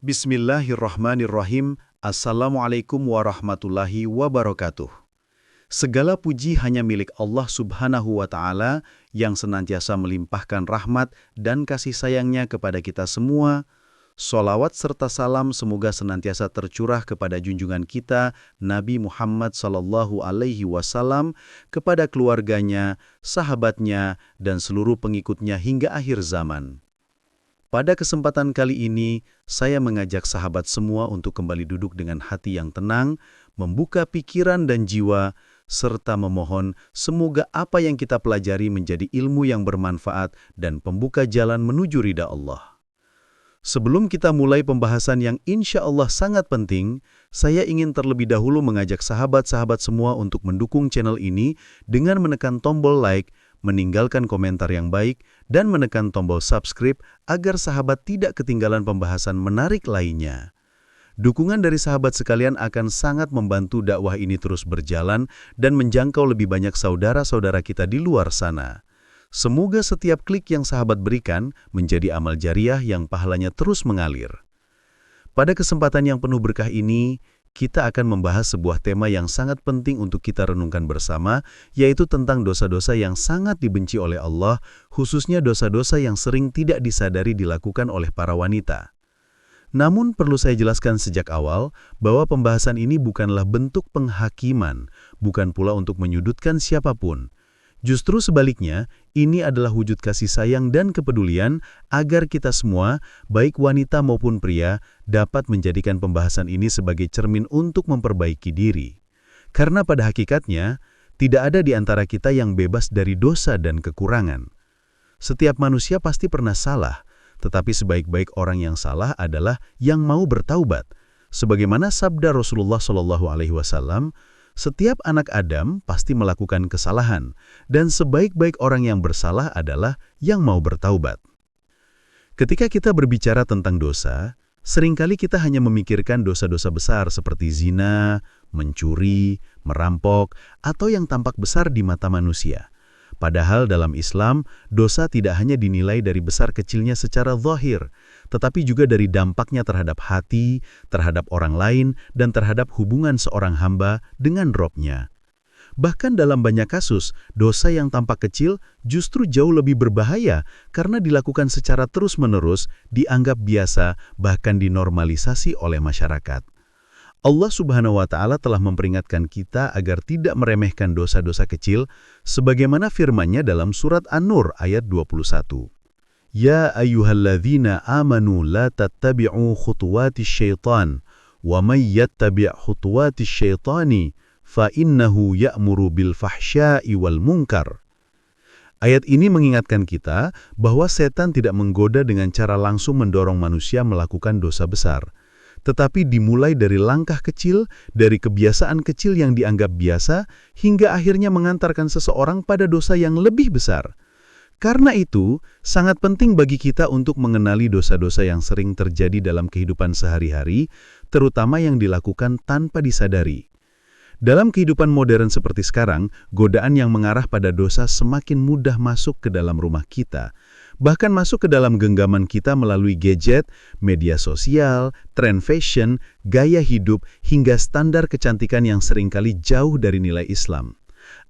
Bismillahirrahmanirrahim. Assalamualaikum warahmatullahi wabarakatuh. Segala puji hanya milik Allah Subhanahu wa Ta'ala yang senantiasa melimpahkan rahmat dan kasih sayangnya kepada kita semua. Sholawat serta salam semoga senantiasa tercurah kepada junjungan kita Nabi Muhammad sallallahu alaihi wasallam, kepada keluarganya, sahabatnya, dan seluruh pengikutnya hingga akhir zaman. Pada kesempatan kali ini, saya mengajak sahabat semua untuk kembali duduk dengan hati yang tenang, membuka pikiran dan jiwa, serta memohon semoga apa yang kita pelajari menjadi ilmu yang bermanfaat dan pembuka jalan menuju ridha Allah. Sebelum kita mulai pembahasan yang insya Allah sangat penting, saya ingin terlebih dahulu mengajak sahabat-sahabat semua untuk mendukung channel ini dengan menekan tombol like, meninggalkan komentar yang baik, dan menekan tombol subscribe agar sahabat tidak ketinggalan pembahasan menarik lainnya. Dukungan dari sahabat sekalian akan sangat membantu dakwah ini terus berjalan dan menjangkau lebih banyak saudara-saudara kita di luar sana. Semoga setiap klik yang sahabat berikan menjadi amal jariah yang pahalanya terus mengalir. Pada kesempatan yang penuh berkah ini, kita akan membahas sebuah tema yang sangat penting untuk kita renungkan bersama, yaitu tentang dosa-dosa yang sangat dibenci oleh Allah, khususnya dosa-dosa yang sering tidak disadari dilakukan oleh para wanita. Namun perlu saya jelaskan sejak awal bahwa pembahasan ini bukanlah bentuk penghakiman, bukan pula untuk menyudutkan siapapun. Justru sebaliknya, ini adalah wujud kasih sayang dan kepedulian agar kita semua, baik wanita maupun pria, dapat menjadikan pembahasan ini sebagai cermin untuk memperbaiki diri. Karena pada hakikatnya, tidak ada di antara kita yang bebas dari dosa dan kekurangan. Setiap manusia pasti pernah salah, tetapi sebaik-baik orang yang salah adalah yang mau bertaubat. Sebagaimana sabda Rasulullah SAW, setiap anak Adam pasti melakukan kesalahan, dan sebaik-baik orang yang bersalah adalah yang mau bertaubat. Ketika kita berbicara tentang dosa, seringkali kita hanya memikirkan dosa-dosa besar seperti zina, mencuri, merampok, atau yang tampak besar di mata manusia. Padahal dalam Islam, dosa tidak hanya dinilai dari besar kecilnya secara zahir, tetapi juga dari dampaknya terhadap hati, terhadap orang lain, dan terhadap hubungan seorang hamba dengan Robnya. Bahkan dalam banyak kasus, dosa yang tampak kecil justru jauh lebih berbahaya karena dilakukan secara terus-menerus, dianggap biasa, bahkan dinormalisasi oleh masyarakat. Allah Subhanahu wa Ta'ala telah memperingatkan kita agar tidak meremehkan dosa-dosa kecil, sebagaimana firman-Nya dalam surat An-Nur ayat 21. Ya ayyuhalladzina amanu la tattabi'u khutuwatis syaitan, wa may yattabi' khutuwatis syaitani, fa innahu ya'muru bil fahsya'i wal munkar. Ayat ini mengingatkan kita bahwa setan tidak menggoda dengan cara langsung mendorong manusia melakukan dosa besar, tetapi dimulai dari langkah kecil, dari kebiasaan kecil yang dianggap biasa, hingga akhirnya mengantarkan seseorang pada dosa yang lebih besar. Karena itu, sangat penting bagi kita untuk mengenali dosa-dosa yang sering terjadi dalam kehidupan sehari-hari, terutama yang dilakukan tanpa disadari. Dalam kehidupan modern seperti sekarang, godaan yang mengarah pada dosa semakin mudah masuk ke dalam rumah kita, bahkan masuk ke dalam genggaman kita melalui gadget, media sosial, tren fashion, gaya hidup, hingga standar kecantikan yang seringkali jauh dari nilai Islam.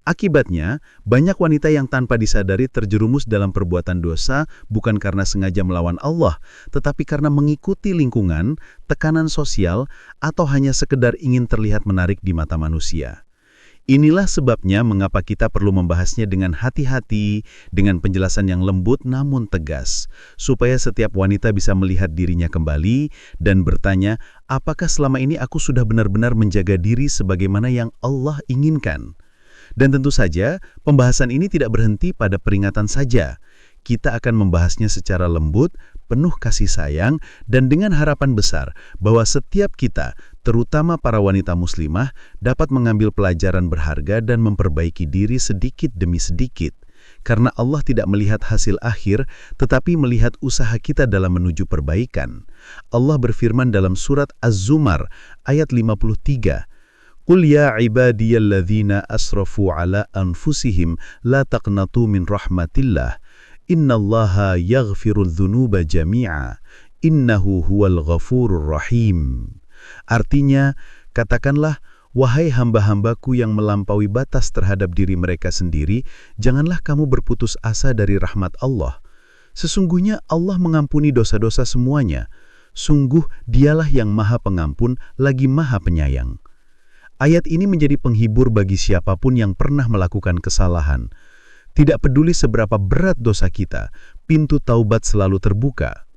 Akibatnya, banyak wanita yang tanpa disadari terjerumus dalam perbuatan dosa bukan karena sengaja melawan Allah, tetapi karena mengikuti lingkungan, tekanan sosial, atau hanya sekedar ingin terlihat menarik di mata manusia. Inilah sebabnya mengapa kita perlu membahasnya dengan hati-hati, dengan penjelasan yang lembut namun tegas, supaya setiap wanita bisa melihat dirinya kembali dan bertanya, apakah selama ini aku sudah benar-benar menjaga diri sebagaimana yang Allah inginkan? Dan tentu saja, pembahasan ini tidak berhenti pada peringatan saja. Kita akan membahasnya secara lembut, penuh kasih sayang, dan dengan harapan besar bahwa setiap kita, terutama para wanita muslimah, dapat mengambil pelajaran berharga dan memperbaiki diri sedikit demi sedikit. Karena Allah tidak melihat hasil akhir, tetapi melihat usaha kita dalam menuju perbaikan. Allah berfirman dalam surat Az-Zumar, ayat 53, Qul ya ibadiyalladzina asrafu ala anfusihim la taqnatu min rahmatillah innallaha yaghfirudz dzunuba jami'a innahu huwal ghafurur rahim. Artinya, katakanlah, wahai hamba-hambaku yang melampaui batas terhadap diri mereka sendiri, janganlah kamu berputus asa dari rahmat Allah. Sesungguhnya Allah mengampuni dosa-dosa semuanya. Sungguh dialah yang maha pengampun lagi maha penyayang. Ayat ini menjadi penghibur bagi siapapun yang pernah melakukan kesalahan. Tidak peduli seberapa berat dosa kita, pintu taubat selalu terbuka.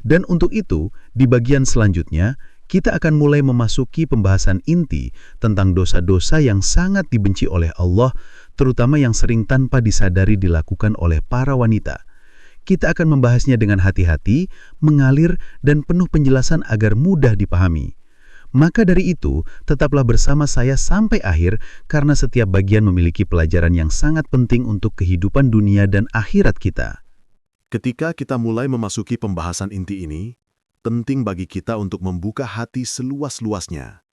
Dan untuk itu, di bagian selanjutnya, kita akan mulai memasuki pembahasan inti tentang dosa-dosa yang sangat dibenci oleh Allah, terutama yang sering tanpa disadari dilakukan oleh para wanita. Kita akan membahasnya dengan hati-hati, mengalir, dan penuh penjelasan agar mudah dipahami. Maka dari itu, tetaplah bersama saya sampai akhir karena setiap bagian memiliki pelajaran yang sangat penting untuk kehidupan dunia dan akhirat kita. Ketika kita mulai memasuki pembahasan inti ini, penting bagi kita untuk membuka hati seluas-luasnya.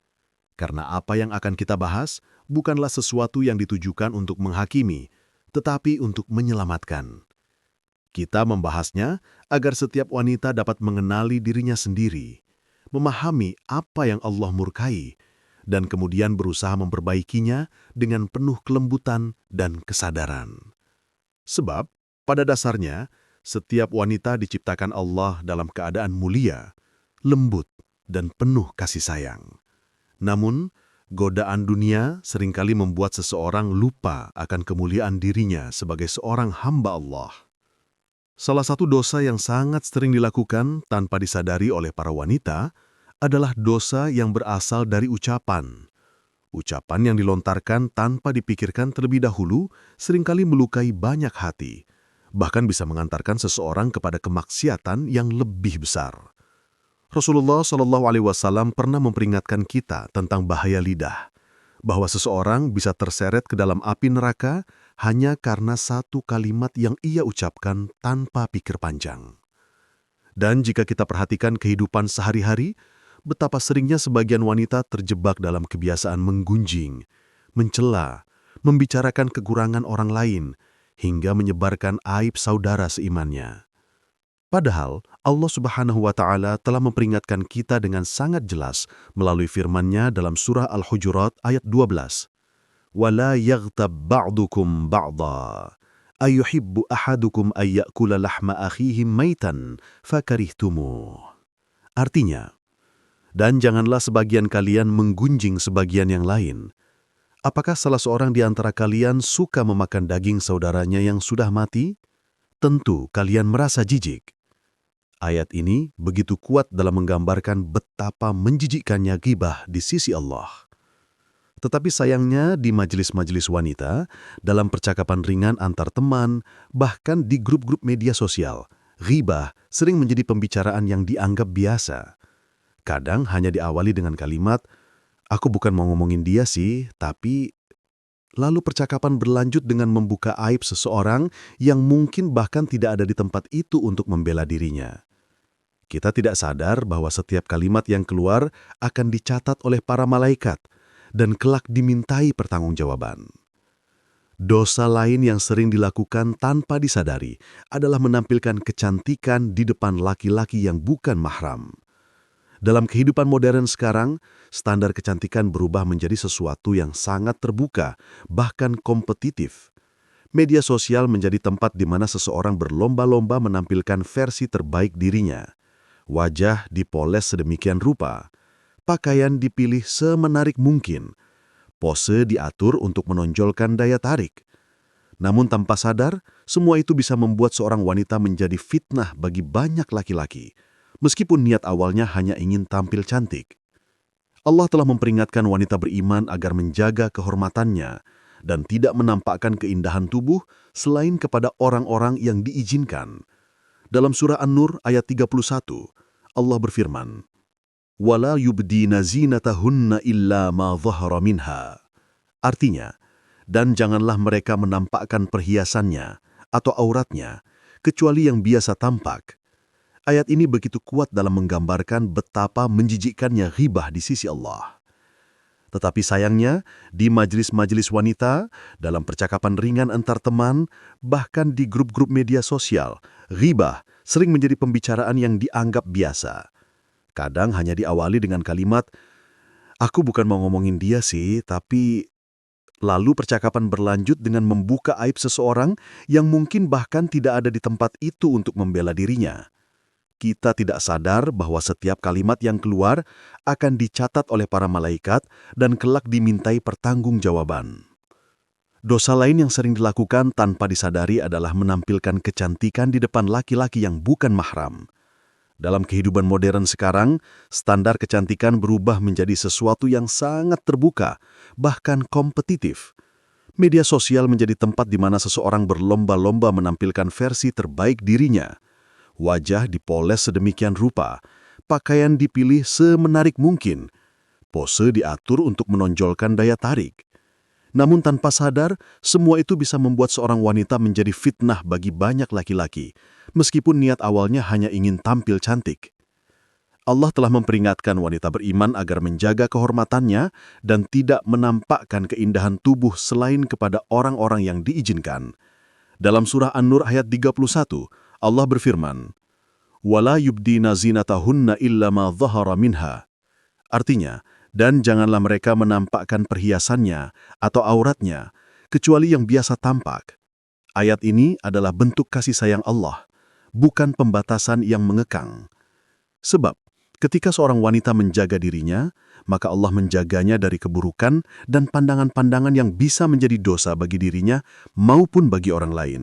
Karena apa yang akan kita bahas bukanlah sesuatu yang ditujukan untuk menghakimi, tetapi untuk menyelamatkan. Kita membahasnya agar setiap wanita dapat mengenali dirinya sendiri, memahami apa yang Allah murkai, dan kemudian berusaha memperbaikinya dengan penuh kelembutan dan kesadaran. Sebab, pada dasarnya, setiap wanita diciptakan Allah dalam keadaan mulia, lembut, dan penuh kasih sayang. Namun, godaan dunia seringkali membuat seseorang lupa akan kemuliaan dirinya sebagai seorang hamba Allah. Salah satu dosa yang sangat sering dilakukan tanpa disadari oleh para wanita adalah dosa yang berasal dari ucapan. Ucapan yang dilontarkan tanpa dipikirkan terlebih dahulu seringkali melukai banyak hati, bahkan bisa mengantarkan seseorang kepada kemaksiatan yang lebih besar. Rasulullah SAW pernah memperingatkan kita tentang bahaya lidah, bahwa seseorang bisa terseret ke dalam api neraka hanya karena satu kalimat yang ia ucapkan tanpa pikir panjang. Dan jika kita perhatikan kehidupan sehari-hari, betapa seringnya sebagian wanita terjebak dalam kebiasaan menggunjing, mencela, membicarakan kekurangan orang lain, hingga menyebarkan aib saudara seimannya. Padahal Allah Subhanahu wa Ta'ala telah memperingatkan kita dengan sangat jelas melalui firman-Nya dalam surah Al-Hujurat ayat 12. وَلَا يَغْتَبْ بَعْضُكُمْ بَعْضًا أَيُحِبُّ أَحَدُكُمْ أَن يَأْكُلَ لَحْمَ أَخِيهِ مَيْتًا فَكَرِهْتُمُوهُ. Artinya, dan janganlah sebagian kalian menggunjing sebagian yang lain. Apakah salah seorang di antara kalian suka memakan daging saudaranya yang sudah mati? Tentu kalian merasa jijik. Ayat ini begitu kuat dalam menggambarkan betapa menjijikkannya ghibah di sisi Allah. Tetapi sayangnya di majelis-majelis wanita, dalam percakapan ringan antar teman, bahkan di grup-grup media sosial, ghibah sering menjadi pembicaraan yang dianggap biasa. Kadang hanya diawali dengan kalimat, "Aku bukan mau ngomongin dia sih, tapi..." Lalu percakapan berlanjut dengan membuka aib seseorang yang mungkin bahkan tidak ada di tempat itu untuk membela dirinya. Kita tidak sadar bahwa setiap kalimat yang keluar akan dicatat oleh para malaikat dan kelak dimintai pertanggungjawaban. Dosa lain yang sering dilakukan tanpa disadari adalah menampilkan kecantikan di depan laki-laki yang bukan mahram. Dalam kehidupan modern sekarang, standar kecantikan berubah menjadi sesuatu yang sangat terbuka, bahkan kompetitif. Media sosial menjadi tempat di mana seseorang berlomba-lomba menampilkan versi terbaik dirinya. Wajah dipoles sedemikian rupa, pakaian dipilih semenarik mungkin, pose diatur untuk menonjolkan daya tarik. Namun tanpa sadar, semua itu bisa membuat seorang wanita menjadi fitnah bagi banyak laki-laki, meskipun niat awalnya hanya ingin tampil cantik. Allah telah memperingatkan wanita beriman agar menjaga kehormatannya dan tidak menampakkan keindahan tubuh selain kepada orang-orang yang diizinkan. Dalam surah An-Nur ayat 31, Allah berfirman, وَلَا يُبْدِينَ زِينَتَهُنَّ إِلَّا مَا ظَهَرَ مِنْهَا. Artinya, dan janganlah mereka menampakkan perhiasannya atau auratnya, kecuali yang biasa tampak. Ayat ini begitu kuat dalam menggambarkan betapa menjijikkannya ghibah di sisi Allah. Tetapi sayangnya, di majelis-majelis wanita, dalam percakapan ringan antar teman, bahkan di grup-grup media sosial, ghibah sering menjadi pembicaraan yang dianggap biasa. Kadang hanya diawali dengan kalimat, "Aku bukan mau ngomongin dia sih, tapi..." Lalu percakapan berlanjut dengan membuka aib seseorang yang mungkin bahkan tidak ada di tempat itu untuk membela dirinya. Kita tidak sadar bahwa setiap kalimat yang keluar akan dicatat oleh para malaikat dan kelak dimintai pertanggungjawaban. Dosa lain yang sering dilakukan tanpa disadari adalah menampilkan kecantikan di depan laki-laki yang bukan mahram. Dalam kehidupan modern sekarang, standar kecantikan berubah menjadi sesuatu yang sangat terbuka, bahkan kompetitif. Media sosial menjadi tempat di mana seseorang berlomba-lomba menampilkan versi terbaik dirinya. Wajah dipoles sedemikian rupa, pakaian dipilih semenarik mungkin, pose diatur untuk menonjolkan daya tarik. Namun tanpa sadar, semua itu bisa membuat seorang wanita menjadi fitnah bagi banyak laki-laki, meskipun niat awalnya hanya ingin tampil cantik. Allah telah memperingatkan wanita beriman agar menjaga kehormatannya dan tidak menampakkan keindahan tubuh selain kepada orang-orang yang diizinkan. Dalam surah An-Nur ayat 31, Allah berfirman, "Wala yubdina zinatahunna illa ma dhahara minha." Artinya, dan janganlah mereka menampakkan perhiasannya atau auratnya, kecuali yang biasa tampak. Ayat ini adalah bentuk kasih sayang Allah, bukan pembatasan yang mengekang. Sebab, ketika seorang wanita menjaga dirinya, maka Allah menjaganya dari keburukan dan pandangan-pandangan yang bisa menjadi dosa bagi dirinya maupun bagi orang lain.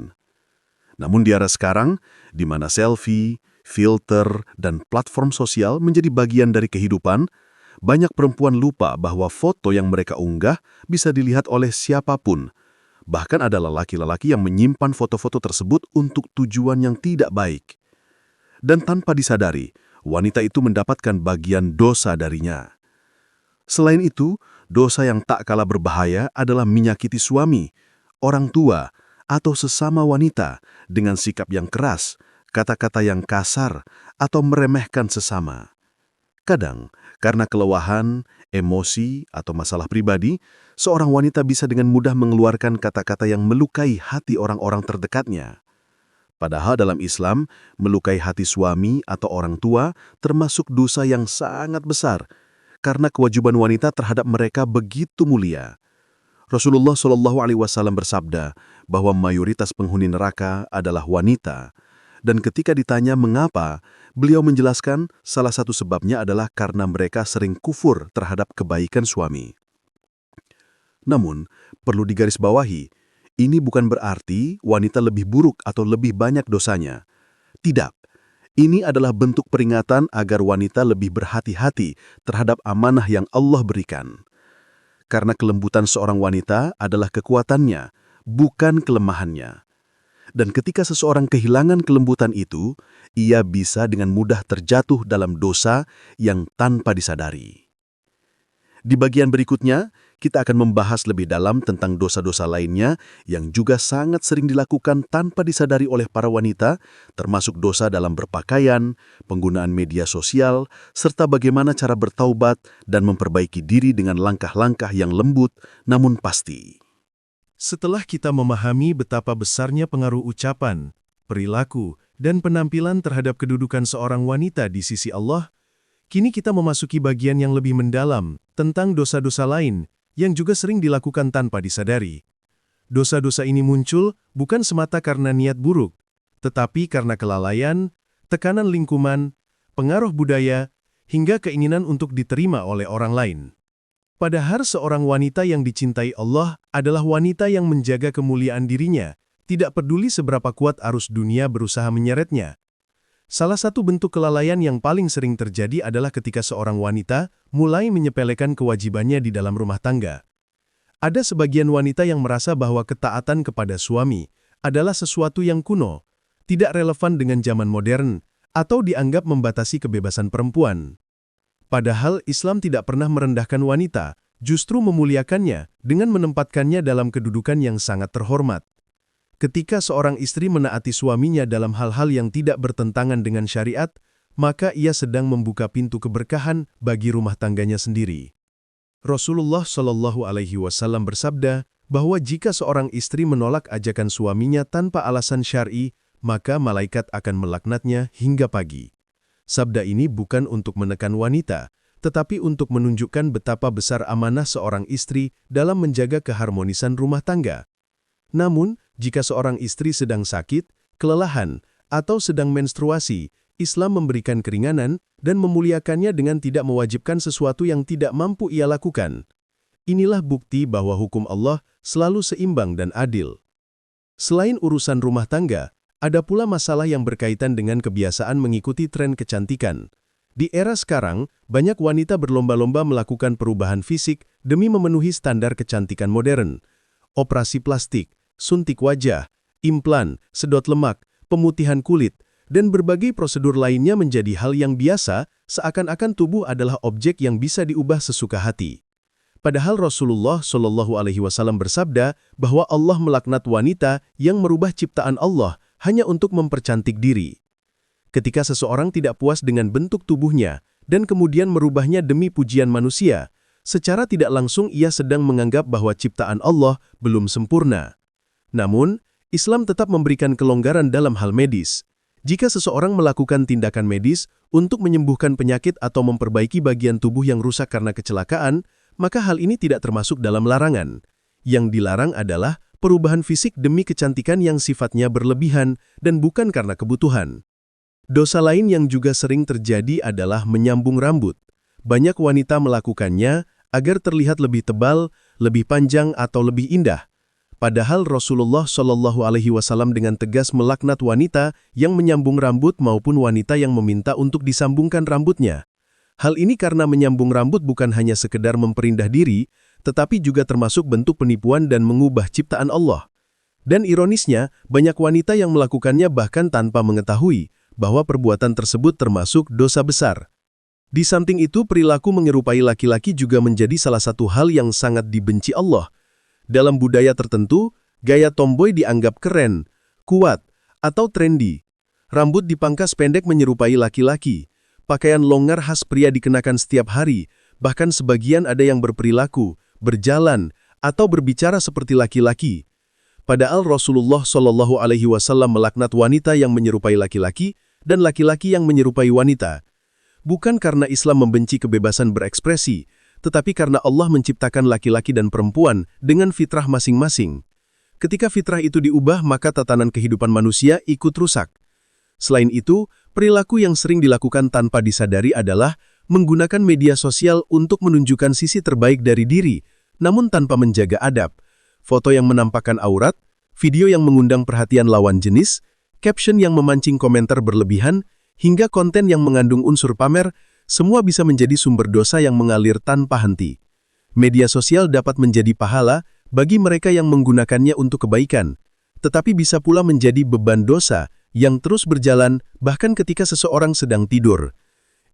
Namun di era sekarang, di mana selfie, filter, dan platform sosial menjadi bagian dari kehidupan, banyak perempuan lupa bahwa foto yang mereka unggah bisa dilihat oleh siapapun. Bahkan ada lelaki-lelaki yang menyimpan foto-foto tersebut untuk tujuan yang tidak baik. Dan tanpa disadari, wanita itu mendapatkan bagian dosa darinya. Selain itu, dosa yang tak kalah berbahaya adalah menyakiti suami, orang tua, atau sesama wanita dengan sikap yang keras, kata-kata yang kasar, atau meremehkan sesama. Kadang, karena kelelahan, emosi, atau masalah pribadi, seorang wanita bisa dengan mudah mengeluarkan kata-kata yang melukai hati orang-orang terdekatnya. Padahal dalam Islam, melukai hati suami atau orang tua termasuk dosa yang sangat besar, karena kewajiban wanita terhadap mereka begitu mulia. Rasulullah SAW bersabda bahwa mayoritas penghuni neraka adalah wanita, dan ketika ditanya mengapa, beliau menjelaskan salah satu sebabnya adalah karena mereka sering kufur terhadap kebaikan suami. Namun, perlu digarisbawahi, ini bukan berarti wanita lebih buruk atau lebih banyak dosanya. Tidak, ini adalah bentuk peringatan agar wanita lebih berhati-hati terhadap amanah yang Allah berikan. Karena kelembutan seorang wanita adalah kekuatannya, bukan kelemahannya. Dan ketika seseorang kehilangan kelembutan itu, ia bisa dengan mudah terjatuh dalam dosa yang tanpa disadari. Di bagian berikutnya, kita akan membahas lebih dalam tentang dosa-dosa lainnya yang juga sangat sering dilakukan tanpa disadari oleh para wanita, termasuk dosa dalam berpakaian, penggunaan media sosial, serta bagaimana cara bertaubat dan memperbaiki diri dengan langkah-langkah yang lembut namun pasti. Setelah kita memahami betapa besarnya pengaruh ucapan, perilaku, dan penampilan terhadap kedudukan seorang wanita di sisi Allah, kini kita memasuki bagian yang lebih mendalam tentang dosa-dosa lain yang juga sering dilakukan tanpa disadari. Dosa-dosa ini muncul bukan semata karena niat buruk, tetapi karena kelalaian, tekanan lingkungan, pengaruh budaya, hingga keinginan untuk diterima oleh orang lain. Padahal seorang wanita yang dicintai Allah adalah wanita yang menjaga kemuliaan dirinya, tidak peduli seberapa kuat arus dunia berusaha menyeretnya. Salah satu bentuk kelalaian yang paling sering terjadi adalah ketika seorang wanita mulai menyepelekan kewajibannya di dalam rumah tangga. Ada sebagian wanita yang merasa bahwa ketaatan kepada suami adalah sesuatu yang kuno, tidak relevan dengan zaman modern, atau dianggap membatasi kebebasan perempuan. Padahal Islam tidak pernah merendahkan wanita, justru memuliakannya dengan menempatkannya dalam kedudukan yang sangat terhormat. Ketika seorang istri menaati suaminya dalam hal-hal yang tidak bertentangan dengan syariat, maka ia sedang membuka pintu keberkahan bagi rumah tangganya sendiri. Rasulullah Shallallahu Alaihi Wasallam bersabda bahwa jika seorang istri menolak ajakan suaminya tanpa alasan syar'i, maka malaikat akan melaknatnya hingga pagi. Sabda ini bukan untuk menekan wanita, tetapi untuk menunjukkan betapa besar amanah seorang istri dalam menjaga keharmonisan rumah tangga. Namun, jika seorang istri sedang sakit, kelelahan, atau sedang menstruasi, Islam memberikan keringanan dan memuliakannya dengan tidak mewajibkan sesuatu yang tidak mampu ia lakukan. Inilah bukti bahwa hukum Allah selalu seimbang dan adil. Selain urusan rumah tangga, ada pula masalah yang berkaitan dengan kebiasaan mengikuti tren kecantikan. Di era sekarang, banyak wanita berlomba-lomba melakukan perubahan fisik demi memenuhi standar kecantikan modern. Operasi plastik, suntik wajah, implan, sedot lemak, pemutihan kulit, dan berbagai prosedur lainnya menjadi hal yang biasa, seakan-akan tubuh adalah objek yang bisa diubah sesuka hati. Padahal Rasulullah Shallallahu Alaihi Wasallam bersabda bahwa Allah melaknat wanita yang merubah ciptaan Allah hanya untuk mempercantik diri. Ketika seseorang tidak puas dengan bentuk tubuhnya dan kemudian merubahnya demi pujian manusia, secara tidak langsung ia sedang menganggap bahwa ciptaan Allah belum sempurna. Namun, Islam tetap memberikan kelonggaran dalam hal medis. Jika seseorang melakukan tindakan medis untuk menyembuhkan penyakit atau memperbaiki bagian tubuh yang rusak karena kecelakaan, maka hal ini tidak termasuk dalam larangan. Yang dilarang adalah perubahan fisik demi kecantikan yang sifatnya berlebihan dan bukan karena kebutuhan. Dosa lain yang juga sering terjadi adalah menyambung rambut. Banyak wanita melakukannya agar terlihat lebih tebal, lebih panjang atau lebih indah. Padahal Rasulullah Shallallahu Alaihi Wasallam dengan tegas melaknat wanita yang menyambung rambut maupun wanita yang meminta untuk disambungkan rambutnya. Hal ini karena menyambung rambut bukan hanya sekedar memperindah diri, tetapi juga termasuk bentuk penipuan dan mengubah ciptaan Allah. Dan ironisnya, banyak wanita yang melakukannya bahkan tanpa mengetahui bahwa perbuatan tersebut termasuk dosa besar. Di samping itu, perilaku menyerupai laki-laki juga menjadi salah satu hal yang sangat dibenci Allah. Dalam budaya tertentu, gaya tomboy dianggap keren, kuat, atau trendy. Rambut dipangkas pendek menyerupai laki-laki. Pakaian longgar khas pria dikenakan setiap hari, bahkan sebagian ada yang berperilaku, berjalan, atau berbicara seperti laki-laki. Padahal Rasulullah Shallallahu Alaihi Wasallam melaknat wanita yang menyerupai laki-laki dan laki-laki yang menyerupai wanita. Bukan karena Islam membenci kebebasan berekspresi, tetapi karena Allah menciptakan laki-laki dan perempuan dengan fitrah masing-masing. Ketika fitrah itu diubah, maka tatanan kehidupan manusia ikut rusak. Selain itu, perilaku yang sering dilakukan tanpa disadari adalah menggunakan media sosial untuk menunjukkan sisi terbaik dari diri, namun tanpa menjaga adab. Foto yang menampakkan aurat, video yang mengundang perhatian lawan jenis, caption yang memancing komentar berlebihan, hingga konten yang mengandung unsur pamer, semua bisa menjadi sumber dosa yang mengalir tanpa henti. Media sosial dapat menjadi pahala bagi mereka yang menggunakannya untuk kebaikan, tetapi bisa pula menjadi beban dosa yang terus berjalan bahkan ketika seseorang sedang tidur.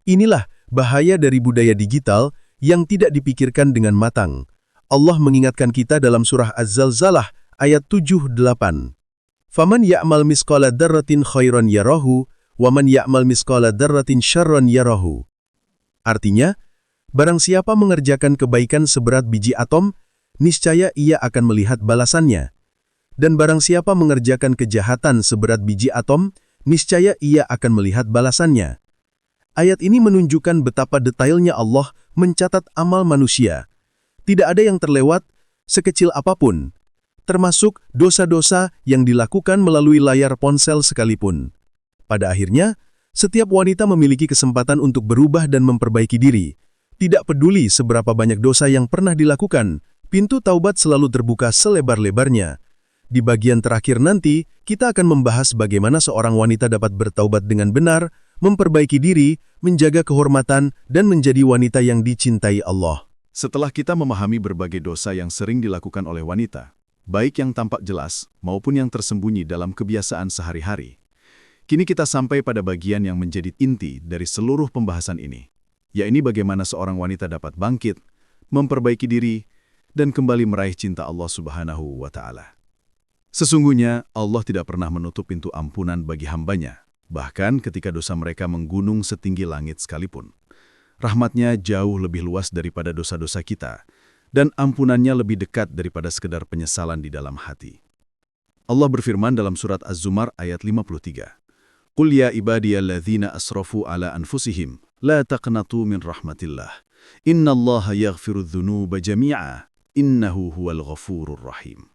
Inilah bahaya dari budaya digital yang tidak dipikirkan dengan matang. Allah mengingatkan kita dalam surah Az-Zalzalah ayat 7-8. Faman ya'mal misqala dzarratin khairan yarahu, wa man ya'mal misqala dzarratin syarran yarahu. Artinya, barang siapa mengerjakan kebaikan seberat biji atom, niscaya ia akan melihat balasannya. Dan barang siapa mengerjakan kejahatan seberat biji atom, niscaya ia akan melihat balasannya. Ayat ini menunjukkan betapa detailnya Allah mencatat amal manusia. Tidak ada yang terlewat, sekecil apapun, termasuk dosa-dosa yang dilakukan melalui layar ponsel sekalipun. Pada akhirnya, setiap wanita memiliki kesempatan untuk berubah dan memperbaiki diri. Tidak peduli seberapa banyak dosa yang pernah dilakukan, pintu taubat selalu terbuka selebar-lebarnya. Di bagian terakhir nanti, kita akan membahas bagaimana seorang wanita dapat bertaubat dengan benar, memperbaiki diri, menjaga kehormatan, dan menjadi wanita yang dicintai Allah. Setelah kita memahami berbagai dosa yang sering dilakukan oleh wanita, baik yang tampak jelas maupun yang tersembunyi dalam kebiasaan sehari-hari, kini kita sampai pada bagian yang menjadi inti dari seluruh pembahasan ini, yaitu bagaimana seorang wanita dapat bangkit, memperbaiki diri, dan kembali meraih cinta Allah Subhanahu wa Ta'ala. Sesungguhnya, Allah tidak pernah menutup pintu ampunan bagi hambanya, bahkan ketika dosa mereka menggunung setinggi langit sekalipun. Rahmat-Nya jauh lebih luas daripada dosa-dosa kita, dan ampunannya lebih dekat daripada sekedar penyesalan di dalam hati. Allah berfirman dalam surat Az-Zumar ayat 53. Qul ya ibadiyalladzina asrafu ala anfusihim, la taqnatu min rahmatillah. Innallaha yaghfirudz dzunuba jami'a, innahu huwal ghafurur rahim.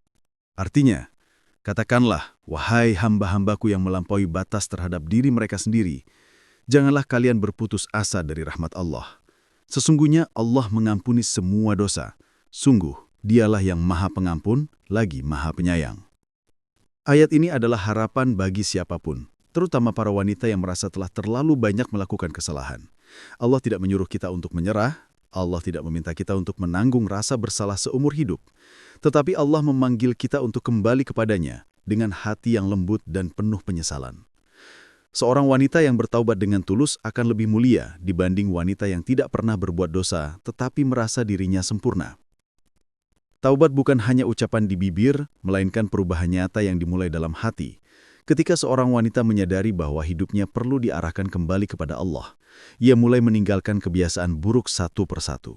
Artinya, katakanlah, wahai hamba-hambaku yang melampaui batas terhadap diri mereka sendiri, janganlah kalian berputus asa dari rahmat Allah. Sesungguhnya Allah mengampuni semua dosa. Sungguh, dialah yang maha pengampun, lagi maha penyayang. Ayat ini adalah harapan bagi siapapun, terutama para wanita yang merasa telah terlalu banyak melakukan kesalahan. Allah tidak menyuruh kita untuk menyerah, Allah tidak meminta kita untuk menanggung rasa bersalah seumur hidup. Tetapi Allah memanggil kita untuk kembali kepadanya dengan hati yang lembut dan penuh penyesalan. Seorang wanita yang bertaubat dengan tulus akan lebih mulia dibanding wanita yang tidak pernah berbuat dosa tetapi merasa dirinya sempurna. Taubat bukan hanya ucapan di bibir, melainkan perubahan nyata yang dimulai dalam hati. Ketika seorang wanita menyadari bahwa hidupnya perlu diarahkan kembali kepada Allah, ia mulai meninggalkan kebiasaan buruk satu persatu.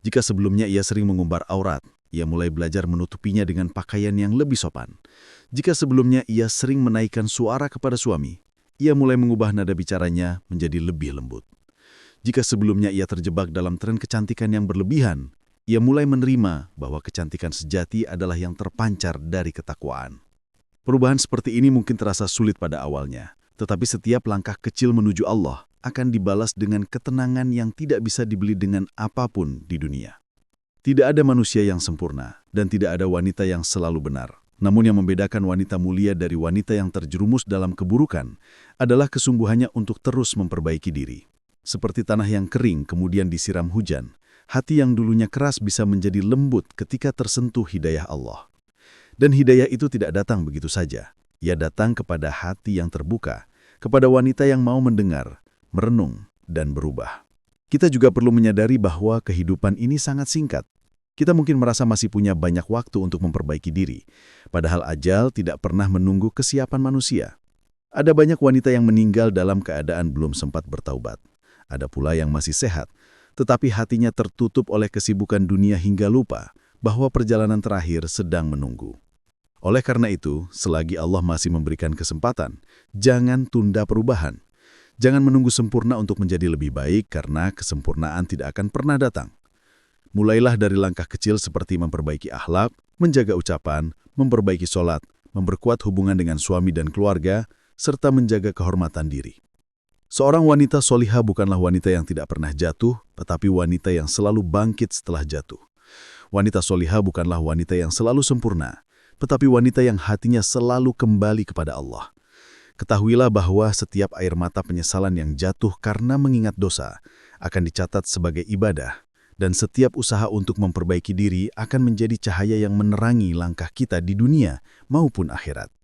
Jika sebelumnya ia sering mengumbar aurat, ia mulai belajar menutupinya dengan pakaian yang lebih sopan. Jika sebelumnya ia sering menaikkan suara kepada suami, ia mulai mengubah nada bicaranya menjadi lebih lembut. Jika sebelumnya ia terjebak dalam tren kecantikan yang berlebihan, ia mulai menerima bahwa kecantikan sejati adalah yang terpancar dari ketakwaan. Perubahan seperti ini mungkin terasa sulit pada awalnya, tetapi setiap langkah kecil menuju Allah akan dibalas dengan ketenangan yang tidak bisa dibeli dengan apapun di dunia. Tidak ada manusia yang sempurna, dan tidak ada wanita yang selalu benar. Namun yang membedakan wanita mulia dari wanita yang terjerumus dalam keburukan adalah kesungguhannya untuk terus memperbaiki diri. Seperti tanah yang kering kemudian disiram hujan, hati yang dulunya keras bisa menjadi lembut ketika tersentuh hidayah Allah. Dan hidayah itu tidak datang begitu saja. Ia datang kepada hati yang terbuka, kepada wanita yang mau mendengar, merenung, dan berubah. Kita juga perlu menyadari bahwa kehidupan ini sangat singkat. Kita mungkin merasa masih punya banyak waktu untuk memperbaiki diri, padahal ajal tidak pernah menunggu kesiapan manusia. Ada banyak wanita yang meninggal dalam keadaan belum sempat bertaubat. Ada pula yang masih sehat, tetapi hatinya tertutup oleh kesibukan dunia hingga lupa bahwa perjalanan terakhir sedang menunggu. Oleh karena itu, selagi Allah masih memberikan kesempatan, jangan tunda perubahan. Jangan menunggu sempurna untuk menjadi lebih baik karena kesempurnaan tidak akan pernah datang. Mulailah dari langkah kecil seperti memperbaiki akhlak, menjaga ucapan, memperbaiki sholat, memperkuat hubungan dengan suami dan keluarga, serta menjaga kehormatan diri. Seorang wanita solihah bukanlah wanita yang tidak pernah jatuh, tetapi wanita yang selalu bangkit setelah jatuh. Wanita solihah bukanlah wanita yang selalu sempurna, tetapi wanita yang hatinya selalu kembali kepada Allah. Ketahuilah bahwa setiap air mata penyesalan yang jatuh karena mengingat dosa akan dicatat sebagai ibadah, dan setiap usaha untuk memperbaiki diri akan menjadi cahaya yang menerangi langkah kita di dunia maupun akhirat.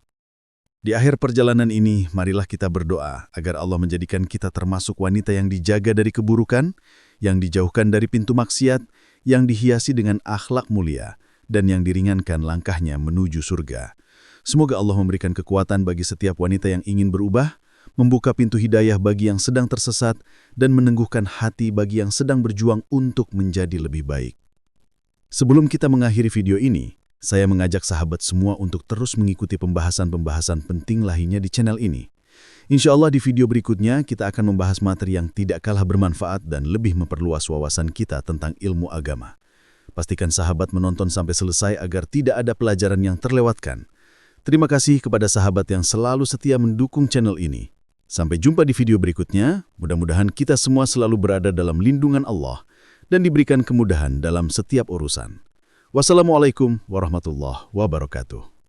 Di akhir perjalanan ini, marilah kita berdoa agar Allah menjadikan kita termasuk wanita yang dijaga dari keburukan, yang dijauhkan dari pintu maksiat, yang dihiasi dengan akhlak mulia, dan yang diringankan langkahnya menuju surga. Semoga Allah memberikan kekuatan bagi setiap wanita yang ingin berubah, membuka pintu hidayah bagi yang sedang tersesat, dan menengguhkan hati bagi yang sedang berjuang untuk menjadi lebih baik. Sebelum kita mengakhiri video ini, saya mengajak sahabat semua untuk terus mengikuti pembahasan-pembahasan penting lainnya di channel ini. Insya Allah di video berikutnya kita akan membahas materi yang tidak kalah bermanfaat dan lebih memperluas wawasan kita tentang ilmu agama. Pastikan sahabat menonton sampai selesai agar tidak ada pelajaran yang terlewatkan. Terima kasih kepada sahabat yang selalu setia mendukung channel ini. Sampai jumpa di video berikutnya, mudah-mudahan kita semua selalu berada dalam lindungan Allah dan diberikan kemudahan dalam setiap urusan. Wassalamualaikum warahmatullahi wabarakatuh.